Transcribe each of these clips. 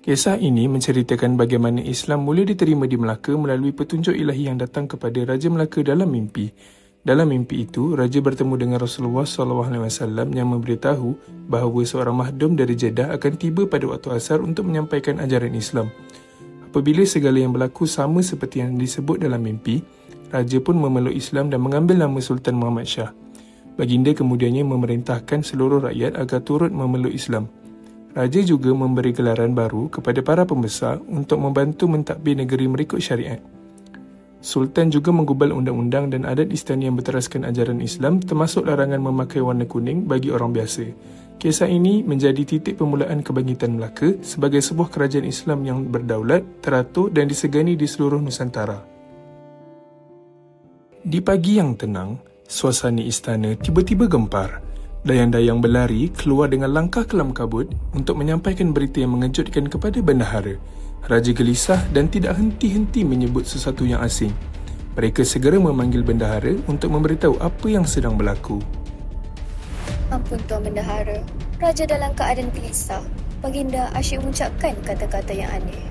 Kisah ini menceritakan bagaimana Islam mula diterima di Melaka melalui petunjuk ilahi yang datang kepada Raja Melaka dalam mimpi. Dalam mimpi itu, Raja bertemu dengan Rasulullah SAW yang memberitahu bahawa seorang mahdum dari Jeddah akan tiba pada waktu asar untuk menyampaikan ajaran Islam. Apabila segala yang berlaku sama seperti yang disebut dalam mimpi, Raja pun memeluk Islam dan mengambil nama Sultan Muhammad Shah. Baginda kemudiannya memerintahkan seluruh rakyat agar turut memeluk Islam. Raja juga memberi gelaran baru kepada para pembesar untuk membantu mentadbir negeri mengikut syariat. Sultan juga menggubal undang-undang dan adat istana yang berteraskan ajaran Islam, termasuk larangan memakai warna kuning bagi orang biasa. Kisah ini menjadi titik permulaan kebangkitan Melaka sebagai sebuah kerajaan Islam yang berdaulat, teratur dan disegani di seluruh Nusantara. Di pagi yang tenang, suasana istana tiba-tiba gempar. Dayang-dayang berlari keluar dengan langkah kelam kabut untuk menyampaikan berita yang mengejutkan kepada bendahara. Raja gelisah dan tidak henti-henti menyebut sesuatu yang asing. Mereka segera memanggil bendahara untuk memberitahu apa yang sedang berlaku. Ampun Tuan Bendahara, Raja dalam keadaan gelisah. Baginda asyik mengucapkan kata-kata yang aneh.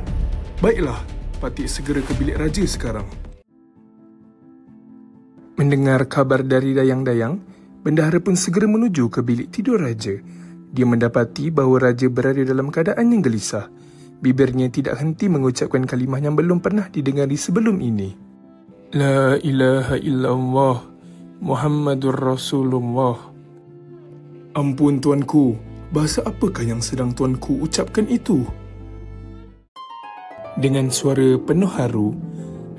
Baiklah, patut segera ke bilik Raja sekarang. Mendengar kabar dari dayang-dayang, bendahara pun segera menuju ke bilik tidur Raja. Dia mendapati bahawa Raja berada dalam keadaan yang gelisah. Bibirnya tidak henti mengucapkan kalimah yang belum pernah didengari sebelum ini. La ilaha illallah, Muhammadur Rasulullah. Ampun tuanku, bahasa apakah yang sedang tuanku ucapkan itu? Dengan suara penuh haru,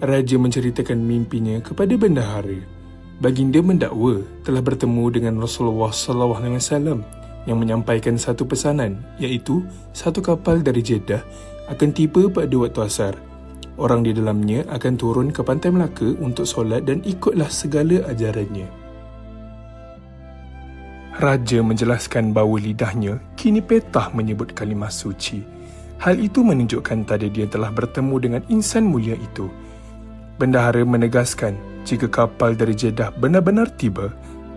Raja menceritakan mimpinya kepada bendahara. Baginda mendakwa telah bertemu dengan Rasulullah SAW yang menyampaikan satu pesanan, iaitu satu kapal dari Jeddah akan tiba pada waktu asar. Orang di dalamnya akan turun ke pantai Melaka untuk solat dan ikutlah segala ajarannya. Raja menjelaskan bahawa lidahnya kini petah menyebut kalimah suci. Hal itu menunjukkan tanda dia telah bertemu dengan insan mulia itu. Bendahara menegaskan jika kapal dari Jeddah benar-benar tiba,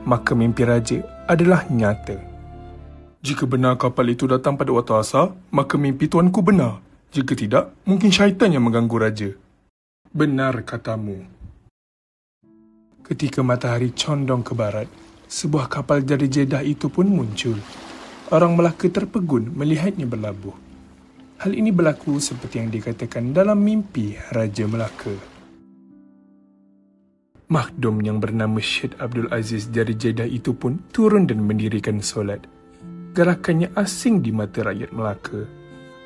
maka mimpi Raja adalah nyata. Jika benar kapal itu datang pada waktu asar, maka mimpi tuanku benar. Jika tidak, mungkin syaitan yang mengganggu Raja. Benar katamu. Ketika matahari condong ke barat, sebuah kapal dari Jeddah itu pun muncul. Orang Melaka terpegun melihatnya berlabuh. Hal ini berlaku seperti yang dikatakan dalam mimpi Raja Melaka. Makhdum yang bernama Syed Abdul Aziz dari Jeddah itu pun turun dan mendirikan solat. Gerakannya asing di mata rakyat Melaka,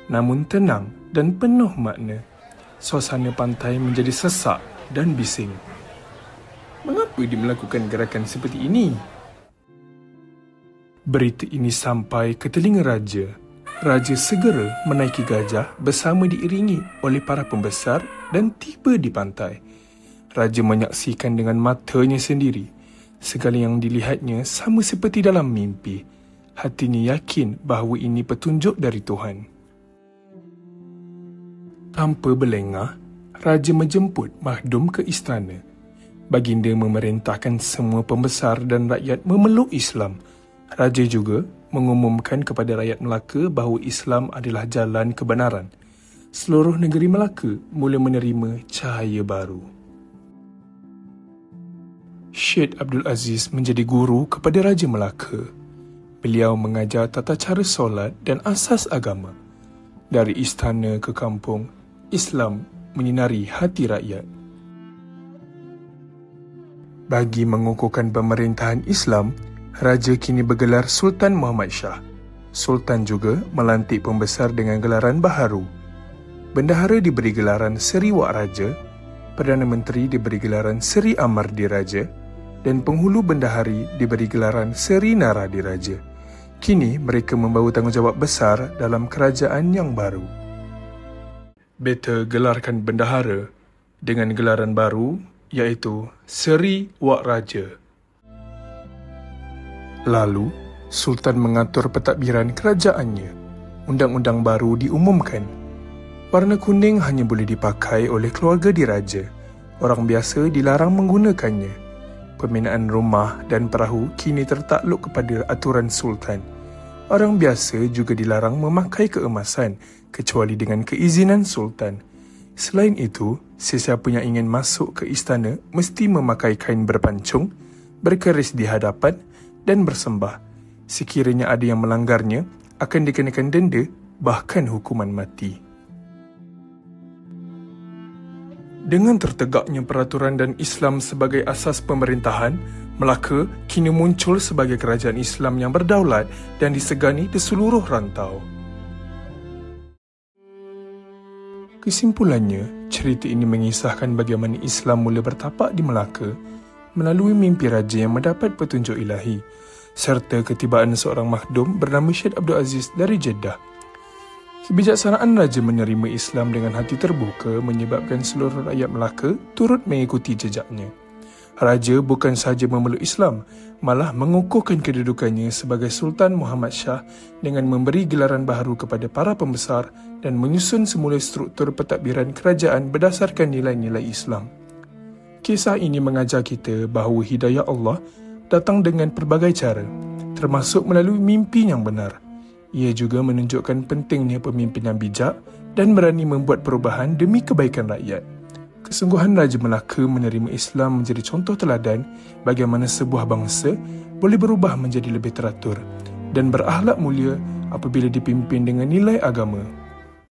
namun tenang dan penuh makna. Suasana pantai menjadi sesak dan bising. Mengapa dia melakukan gerakan seperti ini? Berita ini sampai ke telinga Raja. Raja segera menaiki gajah bersama diiringi oleh para pembesar dan tiba di pantai. Raja menyaksikan dengan matanya sendiri. Segala yang dilihatnya sama seperti dalam mimpi. Hatinya yakin bahawa ini petunjuk dari Tuhan. Tanpa berlengah, Raja menjemput makhdum ke istana. Baginda memerintahkan semua pembesar dan rakyat memeluk Islam. Raja juga mengumumkan kepada rakyat Melaka bahawa Islam adalah jalan kebenaran. Seluruh negeri Melaka mula menerima cahaya baru. Syed Abdul Aziz menjadi guru kepada Raja Melaka. Beliau mengajar tata cara solat dan asas agama. Dari istana ke kampung, Islam menyinari hati rakyat. Bagi mengukuhkan pemerintahan Islam, Raja kini bergelar Sultan Muhammad Shah. Sultan juga melantik pembesar dengan gelaran baharu. Bendahara diberi gelaran Seri Wak Raja, Perdana Menteri diberi gelaran Seri Amar Diraja, dan penghulu bendahari diberi gelaran Seri Nara Diraja. Kini mereka membawa tanggungjawab besar dalam kerajaan yang baru. Beta gelarkan bendahara dengan gelaran baru, iaitu Seri Wak Raja. Lalu, Sultan mengatur pentadbiran kerajaannya. Undang-undang baru diumumkan. Warna kuning hanya boleh dipakai oleh keluarga diraja. Orang biasa dilarang menggunakannya. Pembinaan rumah dan perahu kini tertakluk kepada aturan Sultan. Orang biasa juga dilarang memakai keemasan kecuali dengan keizinan sultan. Selain itu, sesiapa yang ingin masuk ke istana mesti memakai kain berpancung, berkeris di hadapan dan bersembah. Sekiranya ada yang melanggarnya, akan dikenakan denda, bahkan hukuman mati. Dengan tertegaknya peraturan dan Islam sebagai asas pemerintahan, Melaka kini muncul sebagai kerajaan Islam yang berdaulat dan disegani di seluruh rantau. Kesimpulannya, cerita ini mengisahkan bagaimana Islam mula bertapak di Melaka melalui mimpi raja yang mendapat petunjuk ilahi, serta ketibaan seorang makhdum bernama Syed Abdul Aziz dari Jeddah. Kebijaksanaan raja menerima Islam dengan hati terbuka menyebabkan seluruh rakyat Melaka turut mengikuti jejaknya. Raja bukan sahaja memeluk Islam, malah mengukuhkan kedudukannya sebagai Sultan Muhammad Shah dengan memberi gelaran baharu kepada para pembesar dan menyusun semula struktur pentadbiran kerajaan berdasarkan nilai-nilai Islam. Kisah ini mengajar kita bahawa hidayah Allah datang dengan pelbagai cara, termasuk melalui mimpi yang benar. Ia juga menunjukkan pentingnya pemimpin yang bijak dan berani membuat perubahan demi kebaikan rakyat. Kesungguhan Raja Melaka menerima Islam menjadi contoh teladan bagaimana sebuah bangsa boleh berubah menjadi lebih teratur dan berakhlak mulia apabila dipimpin dengan nilai agama.